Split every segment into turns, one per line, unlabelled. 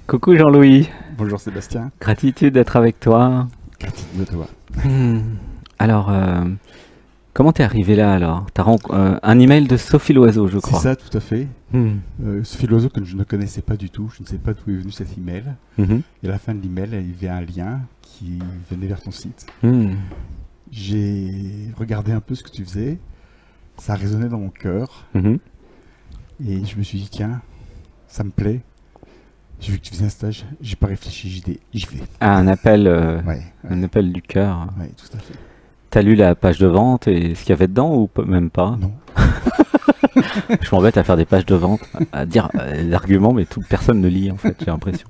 Coucou Jean-Louis,
Bonjour Sébastien,
gratitude d'être avec toi.
gratitude de toi.
Hmm. Alors, comment t'es arrivé là alors? Un email de Sophie Loiseau, je
C'est
crois.
ça, tout à fait.
Hmm.
Sophie Loiseau que je ne connaissais pas du tout, je ne sais pas d'où est venu cet email.
Mhm.
Et à la fin de l'email, il y avait un lien qui venait vers ton site.
Hmm.
J'ai regardé un peu ce que tu faisais, ça a résonné dans mon cœur.
Mhm.
Et je me suis dit, tiens, ça me plaît. J'ai vu que tu faisais un stage, j'ai pas réfléchi, j'ai dit, j'y vais.
Ah,
Ouais,
un appel du cœur.
ouais, tout à fait.
T'as lu la page de vente et ce qu'il y avait dedans ou même pas?
Non,
Je m'embête à faire des pages de vente, à dire des arguments, mais personne ne lit en fait, j'ai l'impression.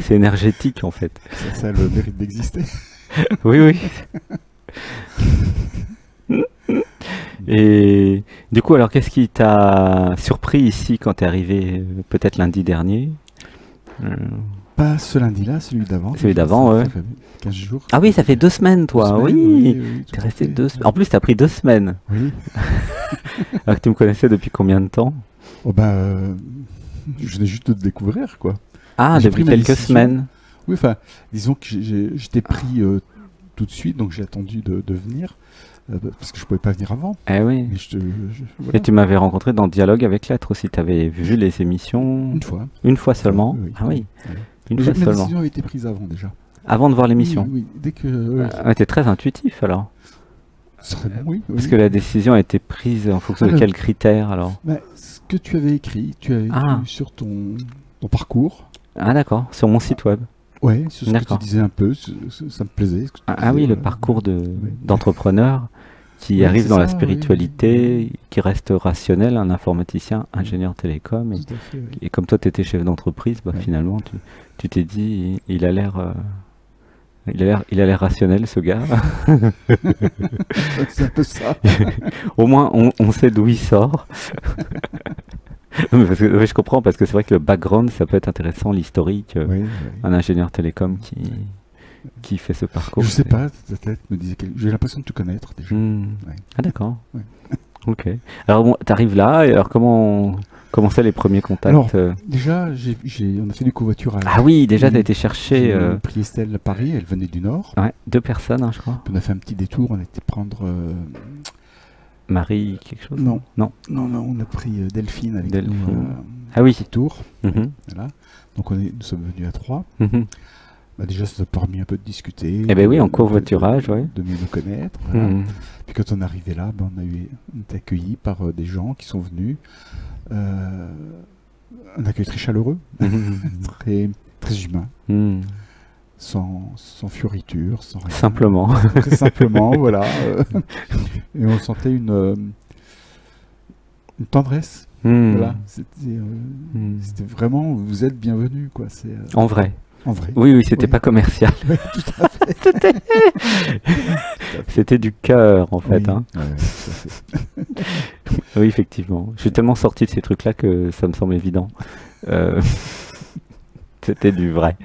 C'est énergétique en fait.
ça a le mérite d'exister.
Oui, oui. Et du coup, alors qu'est-ce qui t'a surpris ici quand t'es arrivé peut-être lundi dernier? Euh,
Pas ce lundi-là, celui d'avant.
Celui d'avant,
Ça
ouais.
fait 15 jours.
Ah oui, ça fait 2 semaines, toi.
2 semaines,
Oui,
oui, tout
t'es
à
resté
fait.
2 semaines. En plus, t'as pris 2 semaines.
Oui.
Alors que tu me connaissais depuis combien de temps?
Oh ben, je venais juste de te découvrir, quoi.
Ah,
J'ai
depuis
pris ma
quelques
décision.
semaines.
Oui, enfin, disons que j'étais pris tout de suite, donc j'ai attendu de venir, parce que je pouvais pas venir avant.
Eh oui.
Mais
Et
voilà,
tu m'avais rencontré dans Dialogue avec Lettres aussi. T'avais vu les émissions
une fois.
une fois seulement.
Oui,
Ah oui,
oui.
une
Mais
fois
ma
seulement.
décision avait été prise avant déjà.
Avant de voir
Oui,
l'émission.
oui, dès que...
Ah, t'es très intuitif alors.
ce serait bon, oui.
Parce
Oui.
que la décision a été prise en fonction de
Alors,
quels critères alors?
ben, ce que tu avais écrit,
Ah,
sur ton parcours,
ah d'accord, sur mon site web.
ouais, sur ce que tu
D'accord.
disais un peu, ça me plaisait, ce que tu
Ah
disais,
oui, le
voilà.
parcours
Oui.
d'entrepreneur qui
Oui,
arrive
c'est
dans la
ça, oui,
spiritualité, qui reste rationnel, un informaticien, ingénieur télécom.
tout à fait, oui.
Et comme toi, tu étais chef d'entreprise, bah,
Ouais.
finalement, tu t'es dit, il a l'air rationnel, ce gars.
C'est un peu ça.
Au moins, on sait d'où il sort. Non, mais ouais, je comprends, parce que c'est vrai que le background, ça peut être intéressant, l'historique.
Oui, oui.
Un ingénieur télécom qui fait ce parcours.
Je sais
c'est-
pas, ta tête me disait j'ai l'impression de te connaître déjà.
Hmm.
Ouais.
Ah d'accord.
Ouais.
Ok. Alors bon, t'arrives là, et alors comment c'est les premiers
Alors,
contacts
déjà, on a fait du covoiturage.
Ah oui, déjà t'as
Oui.
été chercher
J'ai pris Estelle à Paris, elle venait du Nord.
ouais, 2 personnes, hein, je crois.
Puis on a fait un petit détour, on a été prendre...
Marie, quelque chose?
non,
Non.
non, on a pris Delphine avec
Delphine.
nous.
Ah oui.
Petit tour.
Mhm.
Voilà. Donc nous sommes venus à 3.
Mhm.
Bah, déjà, ça nous a permis un peu de discuter.
Eh ben oui, en
de-
covoiturage, ouais.
De mieux nous connaître. Voilà.
Mhm.
Puis quand on est arrivé là, bah, on était accueillis par des gens qui sont venus. Un accueil très chaleureux,
Mhm.
très, très humain,
Mhm.
sans fioriture, sans rien.
Simplement.
Très simplement, voilà. Et on sentait une tendresse.
Mhm.
Voilà.
Mhm.
C'était vraiment, vous êtes bienvenus, quoi. C'est
En vrai.
en vrai.
Oui, oui, c'était
Oui.
pas commercial.
Oui, tout à fait.
C'était du cœur, en fait.
Oui.
Hein.
Ouais, tout à fait.
Oui, effectivement. Je suis tellement sorti de ces trucs-là que ça me semble évident. Euh, C'était du vrai.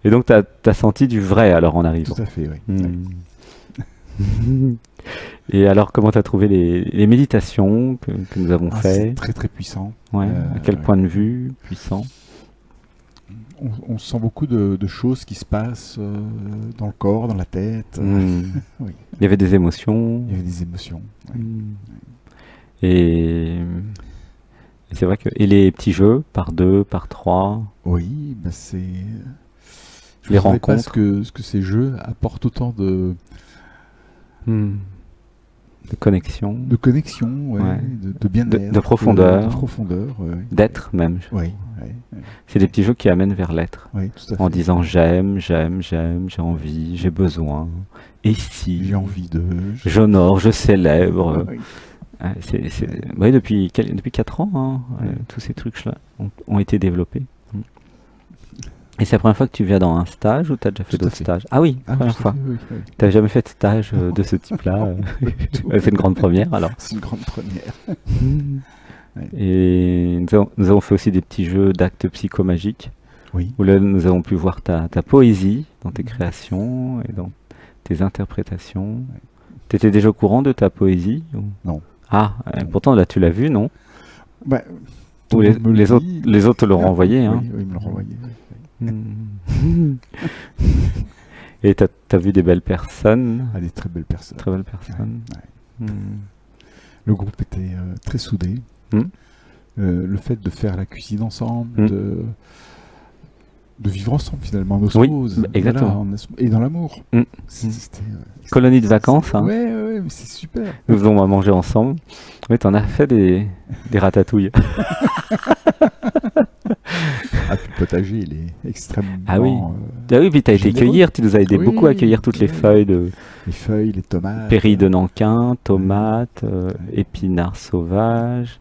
Et donc, t'as senti du vrai alors en arrivant.
Tout à fait, oui. Ouais.
Hmm. Et alors, comment t'as trouvé les méditations que nous avons
Ah, c'est
fait?
très très puissant.
Ouais. À quel
Ouais.
point de vue puissant?
On sent beaucoup de choses qui se passent dans le corps, dans la tête.
Hmm.
Oui.
Il y avait des émotions.
Il y avait des émotions. Ouais.
Hmm. Et c'est vrai que. Et les petits jeux, par 2, par 3,
Oui, bah c'est. Je
les
ne savais pas
rencontres.
ce que ces jeux apportent autant
Hmm. De connexion,
de connexion, ouais,
Ouais.
de bien-être,
de profondeur.
de profondeur, ouais.
d'être même.
Oui, oui, oui,
C'est des petits jeux qui amènent vers l'être.
oui, tout à fait.
En disant j'aime, j'aime, j'aime, j'ai envie, j'ai besoin. Et si
J'ai envie de.
j'honore, je célèbre.
Oui.
Ouais, depuis 4 ans, hein,
Ouais.
tous ces trucs-là ont été développés. Mm. Et c'est la première fois que tu viens dans un stage ou tu as déjà fait
Tout à
d'autres
fait.
stages? Ah oui,
Ah,
première
tout à
fois.
fait, oui, oui.
Tu n'as jamais fait de stage
Non.
de ce type-là.
Tout.
C'est une grande première alors.
C'est une grande première. Ouais.
Et nous avons fait aussi des petits jeux d'actes psychomagiques
Oui.
où là nous avons pu voir ta poésie dans tes créations et dans tes interprétations. Tu étais déjà au courant de ta poésie ou-
Non.
Ah,
Non.
pourtant là tu l'as vu, non?
Bah, tout
Ou
le monde me le dit.
les autres te l'ont renvoyé. Hein.
Oui, ils me l'ont renvoyé.
Et t'as vu des belles personnes,
Ah, des très belles personnes.
très belles personnes.
Ouais.
Hmm.
Le groupe était très soudé.
Hmm.
Le fait de faire la cuisine ensemble,
Hmm.
de vivre ensemble finalement, en
Oui,
osmose.
exactement.
Et dans l'amour.
Hmm.
C'était,
Colonie de vacances, hein.
Ouais, mais c'est super.
Nous faisons à manger ensemble. Oui, t'en as fait des ratatouilles.
Ah, puis le potager, il est extrêmement.
Ah oui. Ah oui, puis t'as été
Généreux.
cueillir, tu nous as aidé
Oui,
beaucoup à cueillir toutes les
oui.
feuilles de
Les feuilles, les tomates.
péril de Nankin, tomates, épinards sauvages,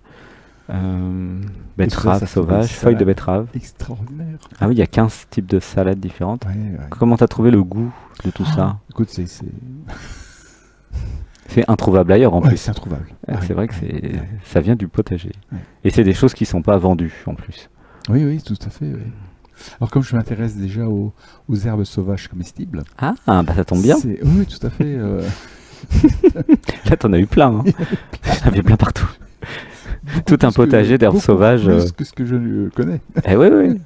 betteraves
ça fait
sauvages,
des
feuilles de
salades.
betterave.
Extraordinaire.
Ah oui, il y a 15 types de salades différentes.
Ouais, ouais.
Comment t'as trouvé le goût de tout ça?
Écoute, c'est
C'est introuvable ailleurs en
ouais,
plus.
c'est introuvable.
C'est vrai que
ouais.
ça vient du potager.
Ouais.
Et c'est des choses qui sont pas vendues en plus.
Oui, oui, tout à fait. Oui. Alors, comme je m'intéresse déjà aux herbes sauvages comestibles.
Ah, bah ça tombe bien.
Oui, tout à fait.
Là, t'en as eu plein. Hein. J'en avais plein partout. Tout un potager d'herbes
beaucoup
sauvages.
Plus que ce que je connais.
Eh oui, oui.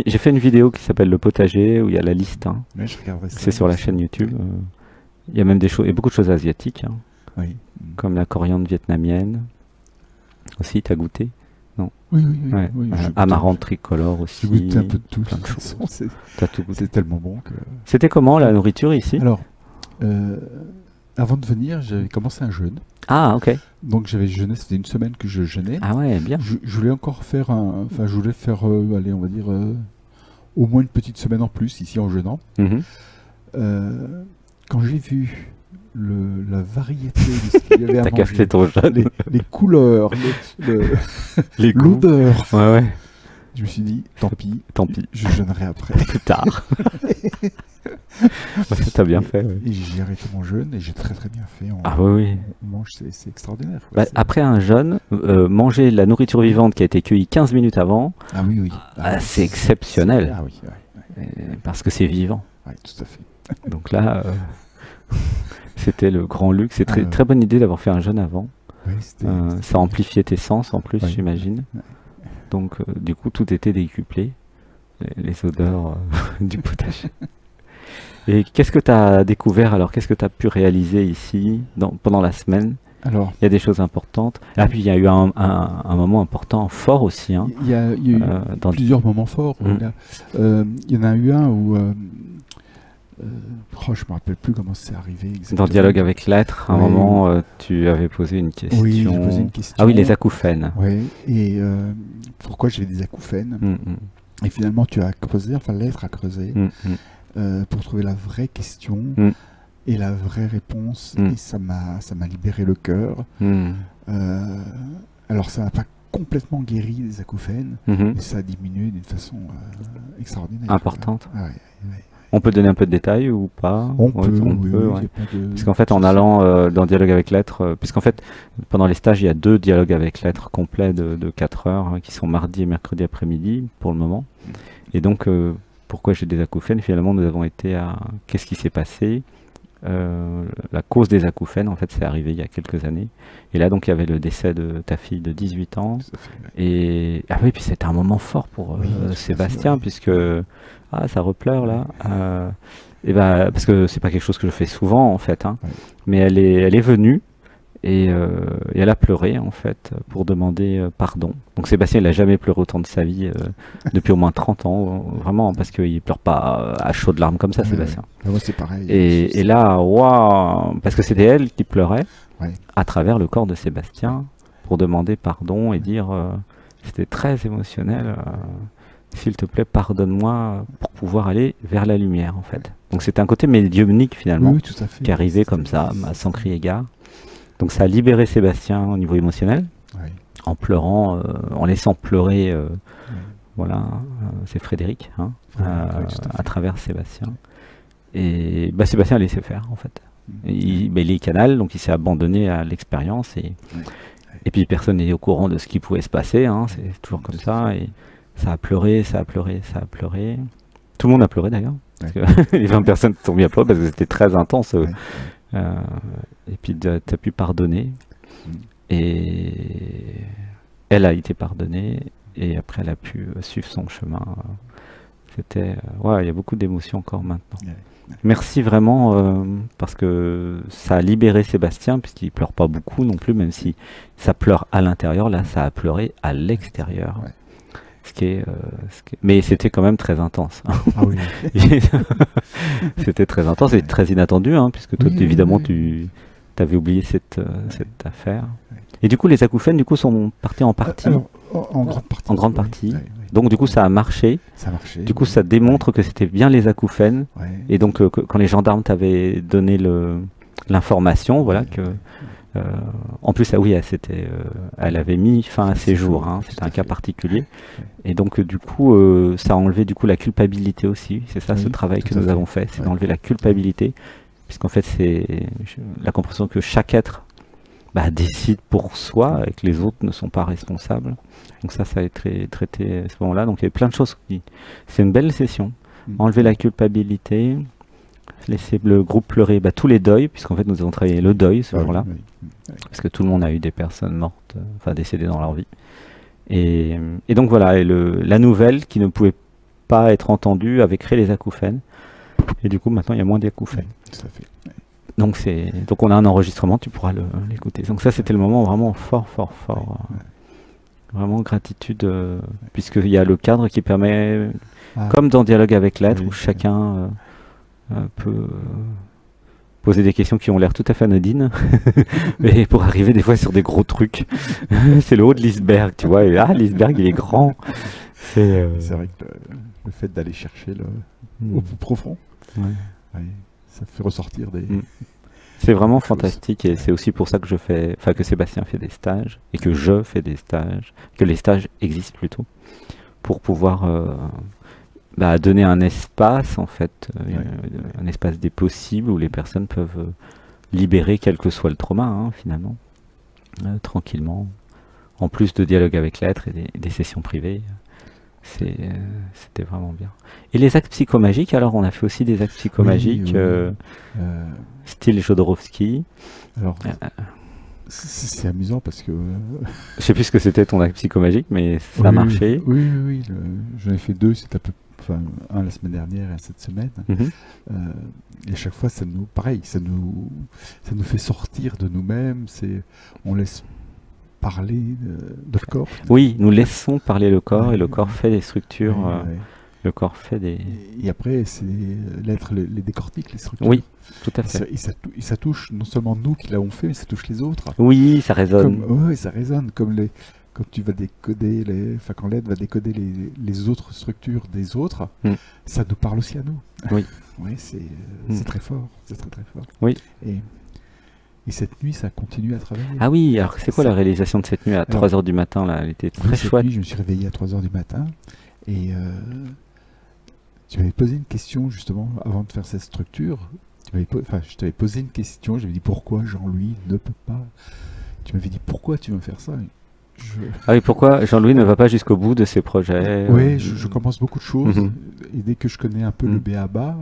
J'ai fait une vidéo qui s'appelle Le Potager où il y a la liste. Hein.
Ouais, je regarderai ça.
C'est sur la chaîne YouTube. Il y a même des choses, et beaucoup de choses asiatiques, hein,
Oui.
comme la coriandre vietnamienne. Aussi, t'as goûté?
Oui, oui, oui.
Ouais.
oui,
Amarante tricolore aussi.
J'ai goûté un peu de tout.
plein de
De toute façon,
T'as tout goûté.
c'est tellement bon que.
C'était comment la nourriture ici?
Alors, avant de venir, j'avais commencé un jeûne.
Ah, ok.
Donc j'avais jeûné, c'était une semaine que je jeûnais.
Ah ouais, bien.
Je voulais encore faire enfin je voulais faire, allez, on va dire au moins une petite semaine en plus ici en jeûnant.
Mhm.
Quand j'ai vu la variété de ce qu'il y avait à
T'as
manger,
cassé ton jeûne.
les couleurs,
Les goûts.
l'odeur,
Ouais, ouais.
je me suis dit tant pis,
Tant pis.
je jeûnerai après.
Plus tard. Ouais, t'as bien fait. Ouais.
Et j'ai arrêté mon jeûne et j'ai très très bien fait.
Ah oui, oui.
On mange, c'est extraordinaire. quoi.
Bah, après un jeûne, manger de la nourriture vivante qui a été cueillie 15 minutes avant,
Ah oui, oui.
c'est exceptionnel.
Ah oui, ouais,
parce que c'est vivant.
ouais, tout à fait.
Donc là, c'était le grand luxe. C'est
Ah,
très bonne idée d'avoir fait un jeûne avant.
Ouais, c'était-
Ça amplifiait tes sens en plus,
Ouais.
j'imagine.
Ouais.
Donc du coup, tout était décuplé. Les odeurs du potager. Et qu'est-ce que tu as découvert alors? Qu'est-ce que tu as pu réaliser ici pendant la semaine?
Alors,
Il y a des choses importantes. Ah, puis il y a eu un moment important, fort aussi, hein,
il y a eu
dans
plusieurs moments forts.
Mm.
Là. Il y en a eu un où je me rappelle plus comment c'est arrivé exactement.
dans Dialogue avec l'être. À un
Oui.
moment, tu avais posé une question.
Oui, j'ai posé une question.
Ah oui, les acouphènes.
Ouais, et pourquoi j'avais des acouphènes.
Mm, mm,
Et finalement, tu as creusé, enfin l'être a creusé,
mm, mm.
pour trouver la vraie question
Mm.
et la vraie réponse.
Mm.
Et ça m'a libéré le cœur.
Mm.
Alors, ça n'a pas complètement guéri les acouphènes,
Mhm.
mais ça a diminué d'une façon extraordinaire.
Importante.
Ah ouais, ouais.
On peut donner un peu de détails ou pas?
On
Ouais,
peut,
on
oui,
peut,
oui,
ouais.
y a pas de
Parce qu'en fait, en
souci.
allant dans Dialogue avec l'être, puisqu'en fait, pendant les stages, il y a 2 dialogues avec l'être complets de 4 heures, hein, qui sont mardi et mercredi après-midi, pour le moment. Et donc, pourquoi j'ai des acouphènes? Finalement, nous avons été à qu'est-ce qui s'est passé? La cause des acouphènes, en fait, c'est arrivé il y a quelques années. Et là, donc, il y avait le décès de ta fille de 18 ans.
Tout à fait, ouais.
Et ah oui, puis c'était un moment fort pour
Oui, tout à fait,
Sébastien,
ouais.
puisque ça repleure là. Et bah, parce que c'est pas quelque chose que je fais souvent en fait, hein.
Ouais.
Mais elle est venue et elle a pleuré en fait pour demander pardon. Donc Sébastien, il a jamais pleuré autant de sa vie depuis au moins 30 ans, vraiment, parce qu'il pleure pas à chaudes larmes comme ça,
Ouais,
Sébastien.
ouais. Moi, c'est pareil.
Et là, waouh, parce que c'était elle qui pleurait
Ouais.
à travers le corps de Sébastien pour demander pardon et dire c'était très émotionnel. S'il te plaît, pardonne-moi pour pouvoir aller vers la lumière en fait. Donc c'était un côté médiumnique finalement
Oui, oui, tout à fait.
qui arrivait comme ça, sans crier gare. Donc ça a libéré Sébastien au niveau émotionnel
Ouais.
en pleurant, en laissant pleurer. Voilà, c'est Frédéric, hein,
Ouais, ouais, tout à fait.
à travers Sébastien. Et bah, Sébastien a laissé faire en fait.
Mm.
Il est canal, donc il s'est abandonné à l'expérience et puis personne n'est au courant de ce qui pouvait se passer, hein, c'est toujours comme ça. Et ça a pleuré, ça a pleuré, ça a pleuré. Tout le monde a pleuré d'ailleurs. Parce que les 20 personnes sont mis à pleurer parce que c'était très intense.
Ouais.
Et puis tu as pu pardonner.
Mm.
Et elle a été pardonnée. et après elle a pu suivre son chemin. C'était, ouais, il y a beaucoup d'émotions encore maintenant. Merci vraiment parce que ça a libéré Sébastien puisqu'il pleure pas beaucoup non plus, même si ça pleure à l'intérieur. Là, ça a pleuré à l'extérieur.
Ouais.
Mais c'était quand même très intense.
Ah oui.
C'était très intense et très inattendu, hein, puisque toi,
Oui,
évidemment,
oui.
tu avais oublié cette affaire. Et du coup, les acouphènes, du coup, sont partis en partie.
Alors, en grande partie.
En grande
oui,
partie.
oui.
Donc, du coup, ça a marché.
Ça a marché.
Du coup, ça démontre que c'était bien les acouphènes.
Ouais.
Et donc, quand les gendarmes t'avaient donné l'information, voilà, que. En plus, ah oui, elle avait mis fin à ses jours. Hein, c'était un cas particulier. Et donc, du coup, ça a enlevé du coup la culpabilité aussi. C'est ça, ce travail que nous avons fait, c'est d'enlever la culpabilité, puisqu'en fait, c'est la compréhension que chaque être décide pour soi et que les autres ne sont pas responsables. Donc ça a été traité à ce moment-là. Donc il y avait plein de choses. C'est une belle session. Enlever la culpabilité, laisser le groupe pleurer tous les deuils, puisqu'en fait nous avons travaillé le deuil ce jour-là, parce que tout le monde a eu des personnes mortes, décédées dans leur vie. Et donc voilà, et la nouvelle qui ne pouvait pas être entendue avait créé les acouphènes. Et du coup maintenant il y a moins d'acouphènes. Donc on a un enregistrement, tu pourras l'écouter. Donc ça c'était le moment vraiment fort. Vraiment gratitude, puisqu'il y a le cadre qui permet, comme dans Dialogue avec l'être, où chacun peut poser des questions qui ont l'air tout à fait anodines, mais pour arriver des fois sur des gros trucs. C'est le haut de l'iceberg, tu vois, et l'iceberg il est grand.
C'est vrai que le fait d'aller chercher au plus profond, ça fait ressortir des...
C'est vraiment fantastique, et c'est aussi pour ça que que Sébastien fait des stages, et que je fais des stages, que les stages existent plutôt, pour pouvoir donner un espace, en fait, un espace des possibles où les personnes peuvent libérer quel que soit le trauma, hein, finalement, tranquillement, en plus de dialogue avec l'être et des sessions privées. C'était vraiment bien. Et les actes psychomagiques, alors on a fait aussi des actes psychomagiques, style Jodorowsky.
Alors, c'est amusant parce que...
Je sais plus ce que c'était ton acte psychomagique, mais ça a marché.
Oui. J'en ai fait 2, c'était un la semaine dernière et un cette semaine. Et à chaque fois, ça nous fait sortir de nous-mêmes. On laisse parler de le corps.
Oui, nous laissons parler le corps, et le corps fait des structures. Le corps fait des...
Et après, c'est l'être les décortique, les structures.
Oui, tout à fait.
Et ça touche non seulement nous qui l'avons fait, mais ça touche les autres.
Oui, ça résonne.
Oui, ça résonne. Quand tu vas décoder, quand l'aide va décoder les autres structures des autres, ça nous parle aussi à nous.
Oui.
Oui, c'est très fort. C'est très très fort.
Oui.
Et cette nuit, ça continue à travailler.
Ah oui, alors c'est quoi la réalisation de cette nuit à 3h du matin là? Elle était très chouette.
Cette nuit, je me suis réveillé à 3h du matin et tu m'avais posé une question justement avant de faire cette structure. Je t'avais posé une question, j'avais dit pourquoi Jean-Louis ne peut pas. Tu m'avais dit pourquoi tu veux faire ça.
Ah oui, pourquoi Jean-Louis ne va pas jusqu'au bout de ses projets?
Oui, je commence beaucoup de choses, et dès que je connais un peu le b.a.-ba,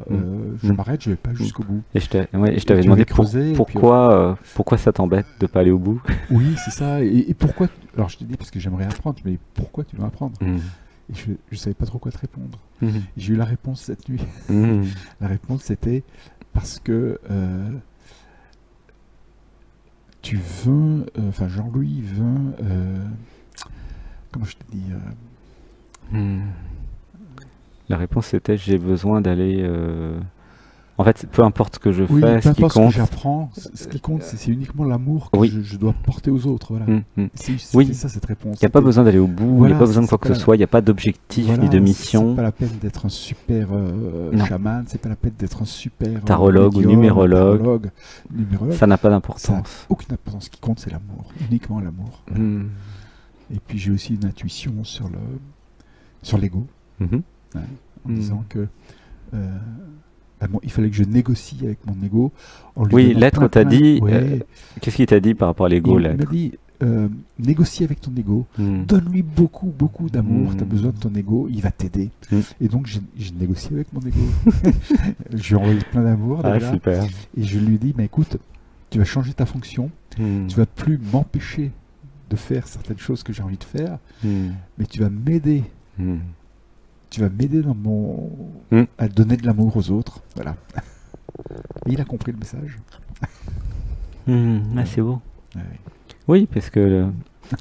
je m'arrête, je vais pas jusqu'au bout.
Et je t'avais demandé pourquoi ça t'embête de pas aller au bout?
Oui, c'est ça, et pourquoi... Alors je te dis parce que j'aimerais apprendre, mais pourquoi tu veux apprendre? Et je savais pas trop quoi te répondre. J'ai eu la réponse cette nuit. La réponse c'était parce que... Jean-Louis veut, comment je te dis,
La réponse c'était j'ai besoin d'aller. En fait, peu importe ce que je fais,
peu
ce qui
importe
compte.
Ce que j'apprends, ce qui compte, c'est uniquement l'amour que je dois porter aux autres. Voilà. C'est ça cette réponse.
Il n'y a pas besoin d'aller au bout, il n'y a pas besoin de quoi que ce soit, il n'y a pas d'objectif ni de mission.
C'est pas la peine d'être un super chaman, c'est pas la peine d'être un super
tarologue ou numérologue. Ça n'a pas
Ça
d'importance.
aucune importance. Ce qui compte, c'est l'amour, uniquement l'amour. Et puis j'ai aussi une intuition sur l'ego, en disant que il fallait que je négocie avec mon ego.
Oui, l'être t'a dit. Qu'est-ce qu'il t'a dit par rapport à l'ego?
Il m'a dit négocie avec ton ego, donne-lui beaucoup d'amour. Tu as besoin de ton ego, il va t'aider. Et donc j'ai négocié avec mon ego. Je lui ai envoyé plein d'amour.
Super.
Et je lui ai dit écoute, tu vas changer ta fonction, tu vas plus m'empêcher de faire certaines choses que j'ai envie de faire, mais tu vas m'aider. Tu vas m'aider dans à donner de l'amour aux autres. Voilà. Et il a compris le message.
Ah, c'est beau. Oui, parce que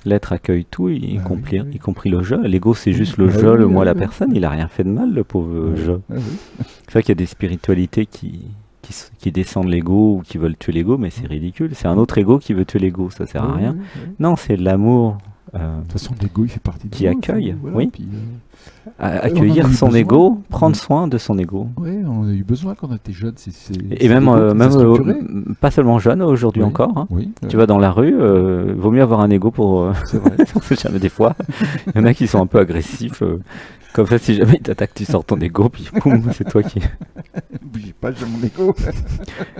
l'être accueille tout, y compris le je. L'ego, c'est juste le je, le moi, la personne. Il a rien fait de mal, le pauvre je. C'est vrai qu'il y a des spiritualités qui descendent l'ego ou qui veulent tuer l'ego, mais c'est ridicule. C'est un autre ego qui veut tuer l'ego, ça sert à rien. Non, c'est de l'amour.
De toute façon, l'ego, il fait partie de
qui accueille,
voilà,
oui.
Puis,
accueillir son ego, prendre soin de son ego.
Oui, on a eu besoin quand on était jeune.
Et même pas seulement jeune, aujourd'hui encore. Hein. Tu vas dans la rue, vaut mieux avoir un ego pour...
C'est vrai.
Jamais des fois. Il y en a qui sont un peu agressifs. Comme ça, si jamais il t'attaque, tu sors ton ego, puis boum, c'est toi qui...
Bougez pas, j'ai mon ego.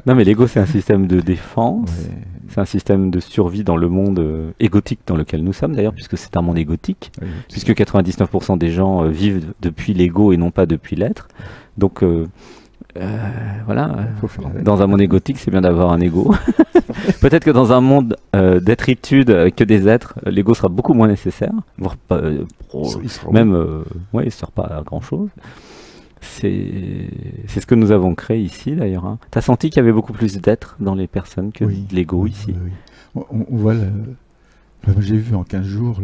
Non, mais l'ego, c'est un système de défense. C'est un système de survie dans le monde égotique dans lequel nous sommes, d'ailleurs, puisque c'est un monde égotique. Puisque 99% des gens vivent depuis l'ego et non pas depuis l'être. Donc, voilà. Dans un monde égotique, c'est bien d'avoir un ego. Peut-être que dans un monde d'êtritude que des êtres, l'ego sera beaucoup moins nécessaire, voire pas, même, il ne sert pas à grand chose. C'est ce que nous avons créé ici d'ailleurs. Hein. Tu as senti qu'il y avait beaucoup plus d'êtres dans les personnes que de l'ego ici.
On voit j'ai vu en 15 jours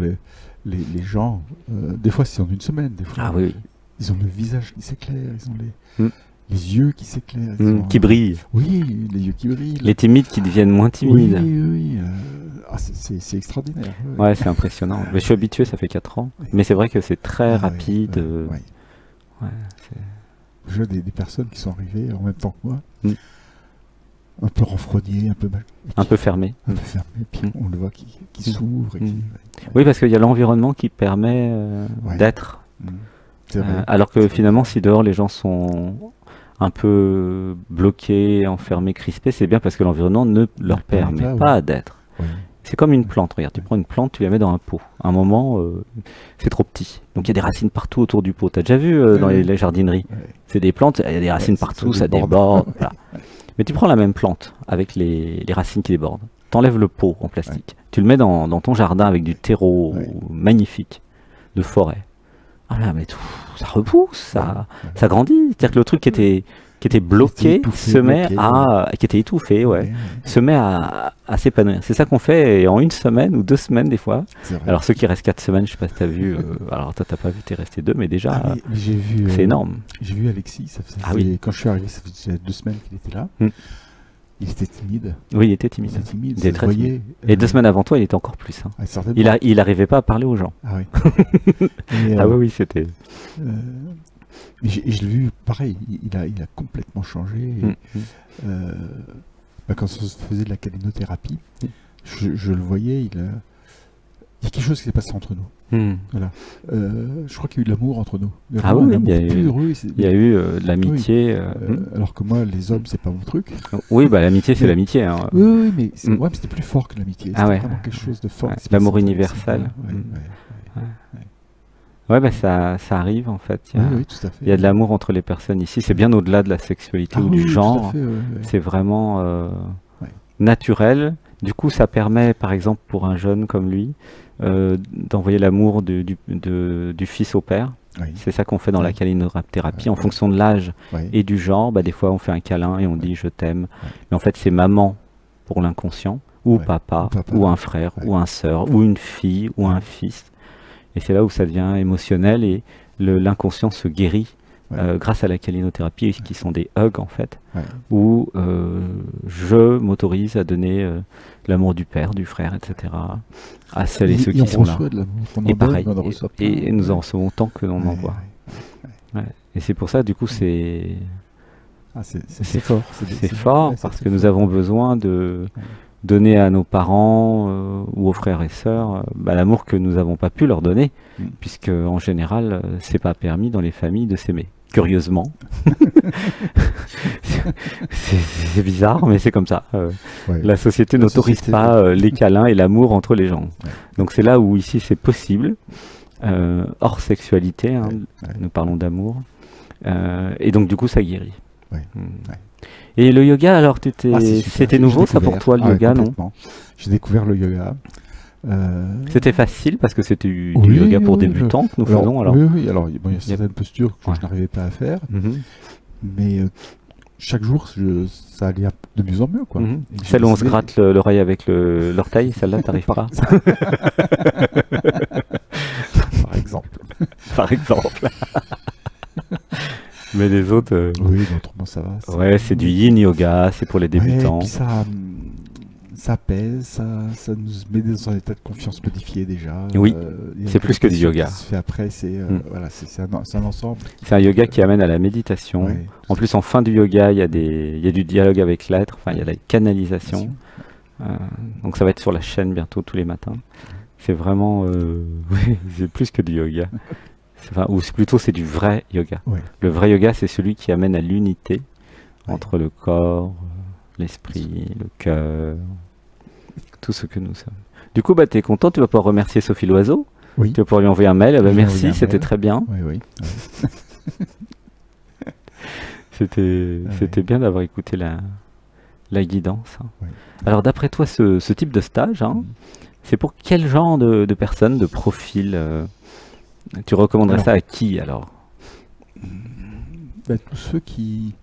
les gens, des fois c'est en une semaine, des fois ils ont le visage qui s'éclaire, ils ont les yeux qui s'éclairent.
Qui brillent.
Oui, les yeux qui brillent.
Les timides qui deviennent moins timides.
Oui. C'est extraordinaire.
Ouais, c'est impressionnant. Mais je suis habitué, ça fait 4 ans. Mais c'est vrai que c'est très rapide.
Je vois des personnes qui sont arrivées en même temps que moi, un peu renfrognées, un peu
fermées.
Puis on le voit qui s'ouvre.
Oui, parce qu'il y a l'environnement qui permet d'être. Alors que finalement, si dehors les gens sont un peu bloqués, enfermés, crispés, c'est bien parce que l'environnement ne leur permet pas d'être. C'est comme une plante, regarde, tu prends une plante, tu la mets dans un pot. À un moment, c'est trop petit. Donc il y a des racines partout autour du pot. Tu as déjà vu dans les jardineries, c'est des plantes, il y a des racines partout, ça déborde. Voilà. Mais tu prends la même plante avec les racines qui débordent. Tu enlèves le pot en plastique. Tu le mets dans ton jardin avec du terreau magnifique, de forêt. Ah là, mais ça repousse, ça grandit. C'est-à-dire que le truc qui était bloqué, se met qui était étouffé, se met à s'épanouir. C'est ça qu'on fait et en 1 semaine ou 2 semaines des fois. Alors ceux qui restent 4 semaines, je sais pas si tu as vu, alors toi t'as pas vu, t'es resté 2, mais déjà c'est énorme.
J'ai vu Alexis, quand je suis arrivé, ça faisait 2 semaines qu'il était là. Il était timide.
Oui, il était timide. Il était très timide. Et 2 semaines avant toi, il était encore plus. Hein. Il n'arrivait pas à parler aux gens.
Ah oui.
Oui, c'était...
Et je l'ai vu, pareil, il a complètement changé. Quand on se faisait de la calinothérapie, je le voyais, il y a quelque chose qui s'est passé entre nous. Voilà. Je crois qu'il y a eu de l'amour entre nous.
Il y a eu de l'amitié.
Alors que moi, les hommes, c'est pas mon truc.
Oui, l'amitié, c'est l'amitié. Hein.
Oui, mais c'était plus fort que l'amitié. C'était vraiment quelque chose de fort.
L'amour universel. Ça arrive en fait.
Oui, tout à fait.
Il y a de l'amour entre les personnes ici. C'est bien au-delà de la sexualité ou du genre. C'est vraiment naturel. Du coup, ça permet, par exemple, pour un jeune comme lui, d'envoyer l'amour du fils au père. C'est ça qu'on fait dans la calinothérapie. En fonction de l'âge et du genre, des fois on fait un câlin et on dit je t'aime. Mais en fait, c'est maman pour l'inconscient, ou papa, ou un frère, ou un sœur, ou une fille, ou un fils. Et c'est là où ça devient émotionnel et l'inconscient se guérit grâce à la calinothérapie, qui sont des hugs en fait, où je m'autorise à donner l'amour du père, du frère, etc. à celles et ceux qui sont là. Et pareil, et nous en recevons tant que l'on envoie. Et c'est pour ça, du coup, c'est fort. C'est fort parce que nous avons besoin de donner à nos parents ou aux frères et sœurs l'amour que nous n'avons pas pu leur donner, puisque en général c'est pas permis dans les familles de s'aimer. Curieusement, c'est bizarre, mais c'est comme ça. La société n'autorise pas les câlins et l'amour entre les gens. Donc c'est là où ici c'est possible, hors sexualité, hein, nous parlons d'amour, et donc du coup ça guérit. Et le yoga, alors c'était nouveau ça pour toi, le yoga, non?
J'ai découvert le yoga.
C'était facile parce que c'était du
Oui,
yoga pour
oui,
débutants que nous faisons alors.
Oui, alors bon, il y a certaines postures que
Ouais.
je n'arrivais pas à faire,
Mhm.
mais chaque jour, ça allait de mieux en mieux, quoi.
Mhm.
Et j'ai
Celle où on se
décidé-
gratte l'oreille avec l'orteil, celle-là, t'arrives pas,
Par exemple.
par exemple. Mais les autres,
Oui, mais autrement, ça va.
ouais, c'est du yin yoga, c'est pour les
Ouais,
débutants.
puis ça pèse, ça nous met dans un état de confiance modifié déjà.
Oui,
Il y a
c'est
une
plus que du
méditation
yoga.
qui se fait après, voilà, c'est un ensemble.
C'est un yoga qui amène à la méditation.
Ouais,
En plus, en fin du yoga, il y a du dialogue avec l'être, enfin, il y a la canalisation. Donc ça va être sur la chaîne bientôt tous les matins. C'est vraiment, oui, c'est plus que du yoga. Ou plutôt c'est du vrai yoga.
Ouais.
Le vrai yoga, c'est celui qui amène à l'unité
Ouais.
entre le corps, l'esprit, le cœur, tout ce que nous sommes. Du coup, bah, tu es content, tu vas pouvoir remercier Sophie Loiseau.
Oui.
Tu vas pouvoir lui envoyer un mail. Ah bah,
Je lui ai
merci,
envoyé un
c'était
mail.
très bien.
Oui, oui.
C'était bien d'avoir écouté la guidance. Hein.
Ouais.
Alors, d'après toi, ce type de stage, hein, c'est pour quel genre de personnes, de profil tu recommanderais
Alors,
ça à qui alors?
Tous ceux qui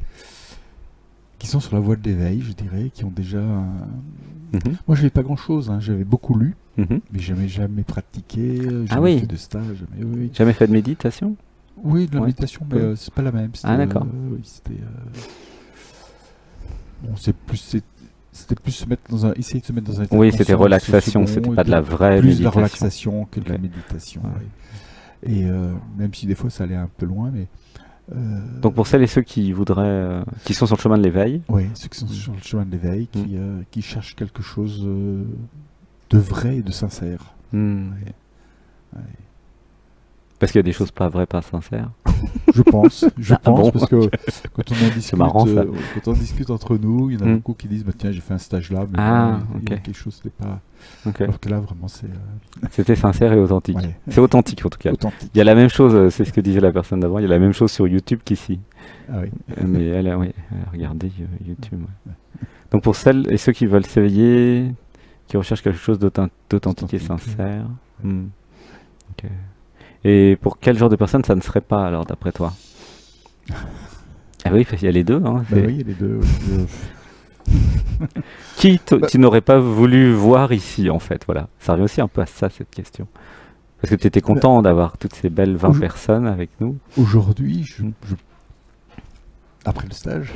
sont sur la voie de l'éveil, je dirais, qui ont déjà...
Mhm,
Moi, j'avais pas grand-chose, hein. J'avais beaucoup lu,
mhm.
mais jamais pratiqué, jamais
oui.
fait de stage. Jamais, oui,
Jamais fait de méditation?
oui, de la
Ouais.
méditation, mais c'est pas la même.
Ah, d'accord.
Oui, c'était... Bon, c'était plus se mettre essayer de se mettre dans un état
Oui,
de
c'était
conscience
relaxation,
second,
c'était pas de la vraie
plus de la
méditation.
relaxation que de la
Ouais.
méditation.
Ouais.
Ouais. Et même si des fois ça allait un peu loin, mais
Donc pour celles et ceux qui voudraient, qui sont sur le chemin de l'éveil,
oui, ceux qui sont sur le chemin de l'éveil, qui cherchent quelque chose de vrai et de sincère.
hmm,
Ouais.
parce qu'il y a des choses pas vraies, pas sincères.
Je pense,
Ah bon,
parce que quand on en discute,
marrant, ça.
quand on discute entre nous, il y en a
Mm.
beaucoup qui disent bah, tiens, j'ai fait un stage là, mais
Ah,
bon, il y a
ok.
quelque chose n'est pas.
Ok.
Alors que là, vraiment, c'est
C'était sincère et authentique.
ouais,
C'est authentique en tout cas.
authentique.
Il y a la même chose, c'est ce que disait la personne d'avant, il y a la même chose sur YouTube qu'ici.
Ah oui.
Mais elle a, oui, regardez YouTube. Ouais. Donc pour celles et ceux qui veulent s'éveiller, qui recherchent quelque chose d'authentique et
Authentique,
sincère. Hmm. Ok. Et pour quel genre de personnes ça ne serait pas alors d'après toi? Ah oui, parce qu'il y a les deux. Hein,
Bah oui, il y a les deux.
Qui
Bah-
tu n'aurais pas voulu voir ici en fait, voilà. Ça revient aussi un peu à ça cette question. Parce que tu étais content d'avoir toutes ces belles 20
Aujourd-
personnes avec nous.
Aujourd'hui,
Mm.
après le stage,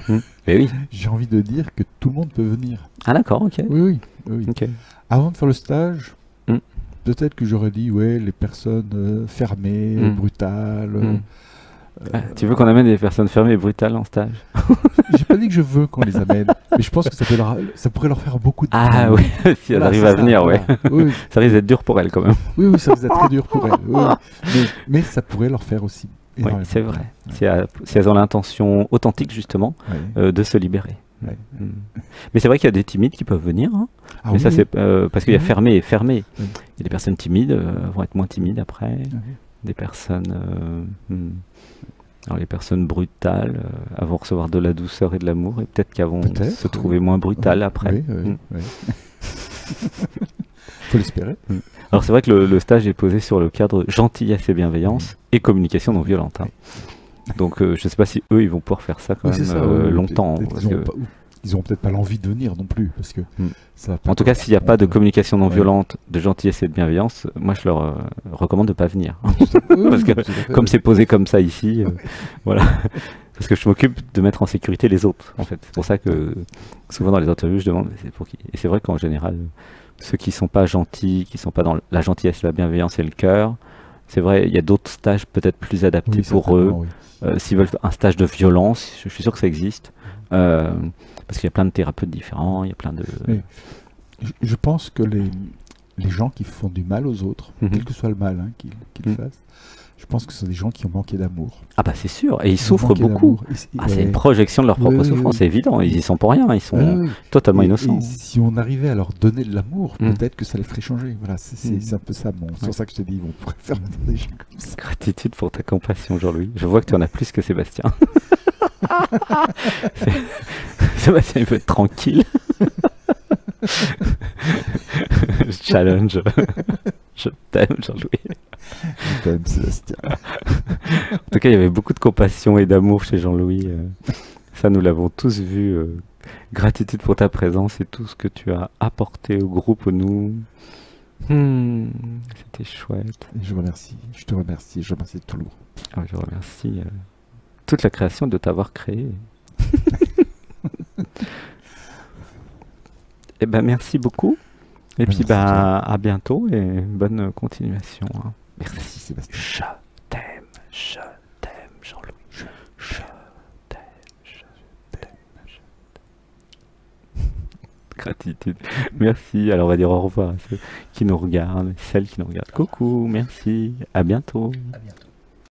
Mais oui.
j'ai envie de dire que tout le monde peut venir.
Ah d'accord, ok.
Oui, oui.
Ok.
Avant de faire le stage,
Mm.
peut-être que j'aurais dit ouais, les personnes fermées,
Mm.
brutales.
Mm. Ah, tu veux qu'on amène des personnes fermées et brutales en stage?
J'ai pas dit que je veux qu'on les amène, mais je pense que ça pourrait leur faire beaucoup de bien.
Ah oui, si elles
Voilà,
arrivent
c'est
à
ça,
venir,
voilà.
ouais.
Oui,
Ça risque d'être dur pour elles quand même.
oui, ça faisait très dur pour elles. Oui, oui. Mais ça pourrait leur faire aussi.
Oui,
énormément
c'est
de
vrai.
bien.
Si elles ont l'intention authentique justement
Ouais.
de se libérer.
Ouais.
Mm. Mais c'est vrai qu'il y a des timides qui peuvent venir. Hein.
Ah
Mais
oui,
ça,
oui.
c'est parce qu'il y a
Oui.
fermé et fermé.
Oui.
Il y a des personnes timides vont être moins timides après.
Ah oui.
Des personnes. Alors les personnes brutales elles vont recevoir de la douceur et de l'amour et peut-être qu'elles vont
Peut-être,
se trouver moins brutales après.
Oui, oui,
Mm.
oui. Faut l'espérer.
Alors c'est vrai que le stage est posé sur le cadre gentillesse et bienveillance et communication non violente. Hein. Donc je ne sais pas si eux ils vont pouvoir faire ça quand
Oui,
même
c'est ça, oui,
longtemps.
peut-être
parce
qu'ils auront
que-
pas- ils auront peut-être pas l'envie de venir non plus, parce que
Mm.
ça va pas
En tout cas, s'il n'y a pas de
correspondre.
communication non
Ouais.
violente, de gentillesse et de bienveillance, moi je leur recommande de ne pas venir.
Oui,
Parce que
tout à fait,
Comme
oui.
c'est posé comme ça ici, voilà. Parce que je m'occupe de mettre en sécurité les autres, en fait. C'est pour ça que souvent dans les interviews, je demande, c'est pour qui? Et c'est vrai qu'en général, ceux qui sont pas gentils, qui sont pas dans la gentillesse, la bienveillance et le cœur, c'est vrai, il y a d'autres stages peut-être plus adaptés
Oui,
pour eux.
certainement, oui.
S'ils veulent un stage de violence, je suis sûr que ça existe. Parce qu'il y a plein de thérapeutes différents, il y a plein de...
Oui. Je pense que les gens qui font du mal aux autres,
Mhm.
quel que soit le mal qu'ils
Mhm.
fassent, je pense que ce sont des gens qui ont manqué d'amour.
Ah bah c'est sûr, et ils
Ils ont
souffrent
manqué
beaucoup.
d'amour.
Ah, c'est une projection de leur propre
Oui, oui,
souffrance,
oui.
c'est évident, ils y sont pour rien, ils sont
Ouais, oui.
totalement
Et
innocents.
si on arrivait à leur donner de l'amour,
Mm.
peut-être que ça les ferait changer. Voilà, c'est
Mm.
un peu ça. Bon, c'est
Ouais.
pour ça que je te dis, on pourrait faire des gens comme ça.
Gratitude pour ta compassion, Jean-Louis. Je vois que tu en as plus que Sébastien. Sébastien, il veut être tranquille. Challenge. Je t'aime, Jean-Louis.
Je t'aime, Sébastien.
En tout cas, il y avait beaucoup de compassion et d'amour chez Jean-Louis. Ça, nous l'avons tous vu. Gratitude pour ta présence et tout ce que tu as apporté au groupe, nous. C'était chouette.
Et je te remercie, je remercie tout le groupe.
Ah, je remercie toute la création de t'avoir créé. Et ben merci beaucoup. Et puis à bientôt et bonne continuation. Hein.
Merci Sébastien.
Je t'aime Jean-Louis. Je t'aime. Gratitude. Merci. Alors on va dire au revoir à ceux qui nous regardent, celles qui nous regardent. Coucou, merci. À bientôt.
À bientôt.